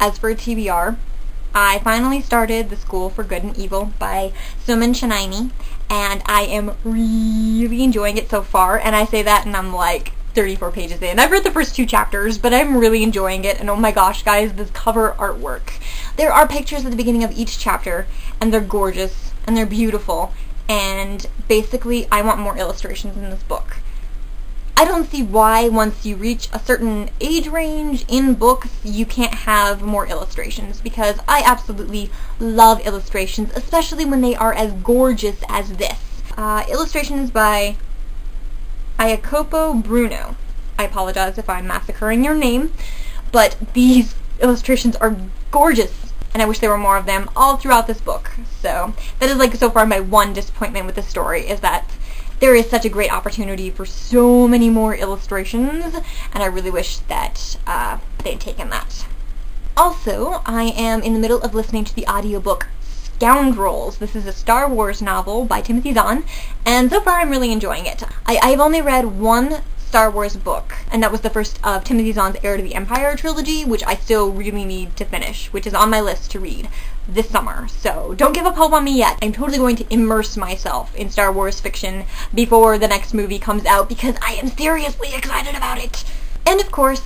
as for TBR, I finally started The School for Good and Evil by Suman Shanaini, and I am really enjoying it so far, and I say that and I'm like 34 pages in. I've read the first 2 chapters, but I'm really enjoying it, and oh my gosh, guys, this cover artwork. There are pictures at the beginning of each chapter, and they're gorgeous, and they're beautiful, and basically, I want more illustrations in this book. I don't see why, once you reach a certain age range in books, you can't have more illustrations, because I absolutely love illustrations, especially when they are as gorgeous as this. Illustrations by Iacopo Bruno. I apologize if I'm massacring your name, but these illustrations are gorgeous, and I wish there were more of them all throughout this book. So that is like so far my one disappointment with the story, is that there is such a great opportunity for so many more illustrations, and I really wish that they'd taken that. Also, I am in the middle of listening to the audiobook Scoundrels. This is a Star Wars novel by Timothy Zahn, and so far I'm really enjoying it. I've only read one Star Wars book, and that was the first of Timothy Zahn's Heir to the Empire trilogy, which I still really need to finish, which is on my list to read this summer. So don't give up hope on me yet. I'm totally going to immerse myself in Star Wars fiction before the next movie comes out, because I am seriously excited about it. And of course,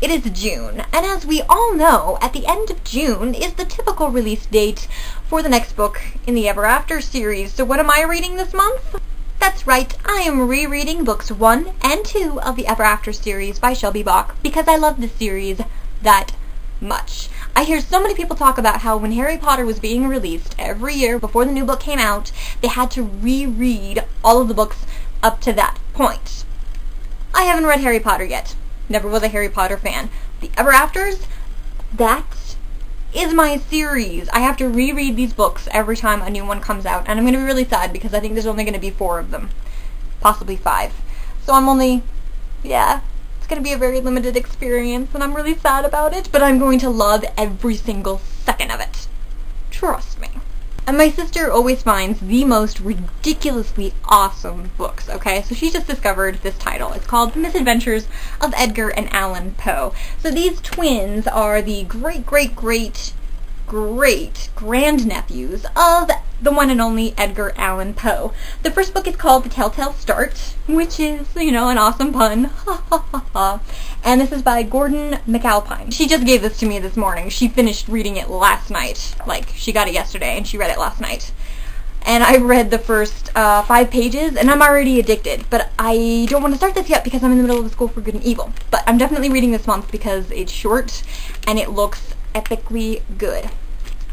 it is June, and as we all know, at the end of June is the typical release date for the next book in the Ever After series. So what am I reading this month? That's right, I am rereading books 1 and 2 of the Ever After series by Shelby Bach, because I love this series that much. I hear so many people talk about how when Harry Potter was being released every year before the new book came out, they had to reread all of the books up to that point. I haven't read Harry Potter yet. Never was a Harry Potter fan. The Ever Afters, that is my series. I have to reread these books every time a new one comes out, and I'm going to be really sad because I think there's only going to be 4 of them. Possibly 5. So I'm only, it's going to be a very limited experience, and I'm really sad about it, but I'm going to love every single second of it. Trust me. And my sister always finds the most ridiculously awesome books, okay? So she just discovered this title. It's called The Misadventures of Edgar and Allan Poe. So these twins are the great-grandnephews of the one and only Edgar Allan Poe. The first book is called The Telltale Start, which is, an awesome pun. Ha ha ha ha. And this is by Gordon McAlpine. She just gave this to me this morning. She finished reading it last night. Like, she got it yesterday and she read it last night. And I read the first 5 pages, and I'm already addicted. But I don't want to start this yet because I'm in the middle of The School for Good and Evil. But I'm definitely reading this month because it's short and it looks epically good.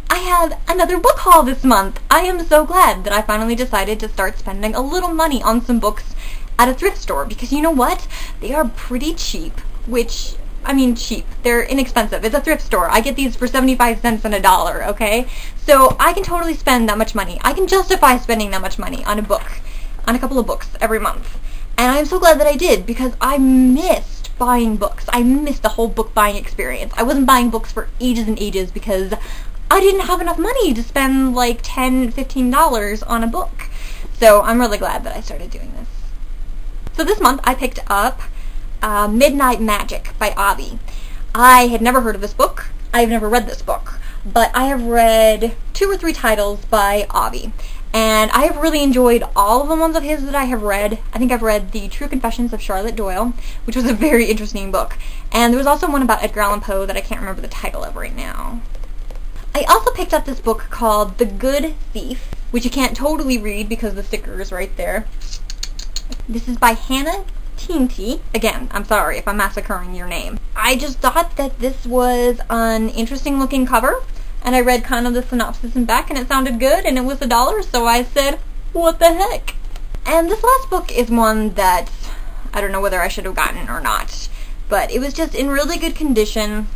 I have another book haul this month. I am so glad that I finally decided to start spending a little money on some books at a thrift store, because you know what? They are pretty cheap, which, I mean cheap. They're inexpensive. It's a thrift store. I get these for 75 cents and $1, okay? So I can totally spend that much money. I can justify spending that much money on a book, on a couple of books every month. And I'm so glad that I did, because I missed buying books. I missed the whole book buying experience. I wasn't buying books for ages and ages because I didn't have enough money to spend like $10, $15 on a book. So I'm really glad that I started doing this. So this month I picked up Midnight Magic by Avi. I had never heard of this book. I've never read this book. But I have read 2 or 3 titles by Avi. And I have really enjoyed all of the ones of his that I have read. I think I've read The True Confessions of Charlotte Doyle, which was a very interesting book. And there was also one about Edgar Allan Poe that I can't remember the title of right now. I also picked up this book called The Good Thief, which you can't totally read because the sticker is right there. This is by Hannah Teenty. Again, I'm sorry if I'm massacring your name. I just thought that this was an interesting looking cover, and I read kind of the synopsis and back, and it sounded good, and it was $1, so I said, what the heck? And this last book is one that I don't know whether I should have gotten or not, but it was just in really good condition.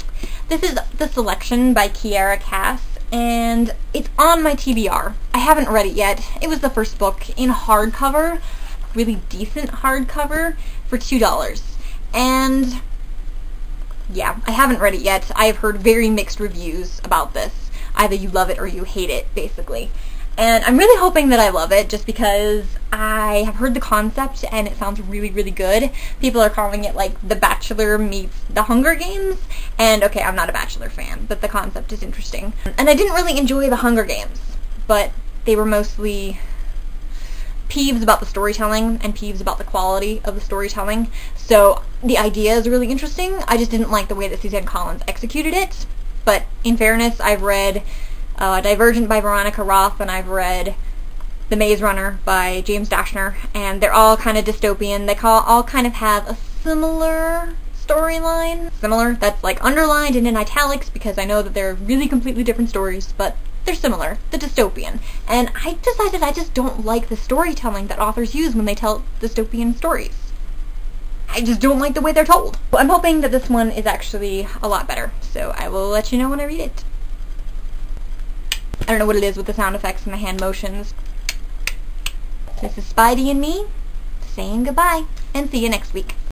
This is The Selection by Kiara Cass, and it's on my TBR. I haven't read it yet. It was the first book in hardcover, really decent hardcover, for $2. And yeah, I haven't read it yet. I have heard very mixed reviews about this. Either you love it or you hate it, basically. And I'm really hoping that I love it, just because I have heard the concept and it sounds really, really good. People are calling it like The Bachelor meets The Hunger Games, and okay, I'm not a Bachelor fan, but the concept is interesting. And I didn't really enjoy The Hunger Games, but they were mostly peeves about the storytelling and peeves about the quality of the storytelling. So the idea is really interesting. I just didn't like the way that Suzanne Collins executed it. But in fairness, I've read Divergent by Veronica Roth, and I've read The Maze Runner by James Dashner, and they're all kind of dystopian. They all kind of have a similar storyline. Similar, that's like underlined and in italics, because I know that they're really completely different stories, but they're similar. The dystopian. And I decided I just don't like the storytelling that authors use when they tell dystopian stories. I just don't like the way they're told. I'm hoping that this one is actually a lot better, so I will let you know when I read it. I don't know what it is with the sound effects and the hand motions. This is Spidey and me saying goodbye, and see you next week.